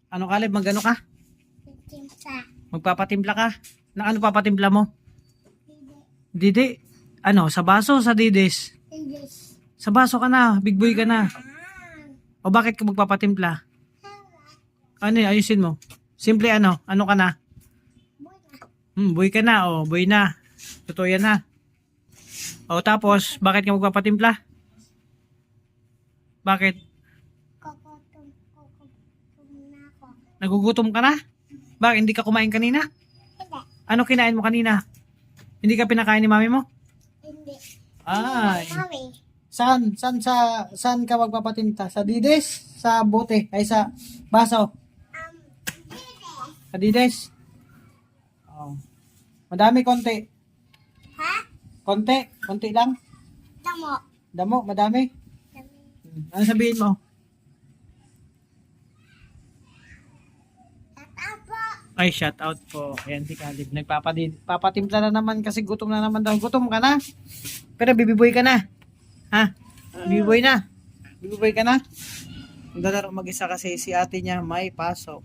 Ano Caleb, magano ka? Timpla. Magpapatimpla ka? Na ano papatimpla mo? Hindi. Didi. Ano, sa baso, sa didis? English. Sa baso ka na, big boy ka na. Ah. O bakit ka magpapatimpla? Ano yun, ayusin mo. Simple ano ka na? Buena. Boy ka na, o boy na. Totoo yan ha. O tapos, bakit ka magpapatimpla? Bakit? Kokotum na ako. Nagugutom ka na? Bakit hindi ka kumain kanina? Hindi. Ano kinain mo kanina? Hindi ka pinakain ni mami mo? Hindi. Ay. Mami. Saan ka magpapatimpla? Sa didis? Sa bote? Ay sa baso? Dede. Sa didis? Oh. Madami, konti. Ha? Konti lang. Damo. Damo, madami. Ano sabihin mo? Tatapo. Ay, shout out po. Ayan si Caleb. Papatimpla na naman kasi gutom na naman daw. Gutom ka na? Pero bibiboy ka na. Ha? Bibiboy na. Bibiboy ka na? Maglalaro mag-isa kasi si ate niya may pasok.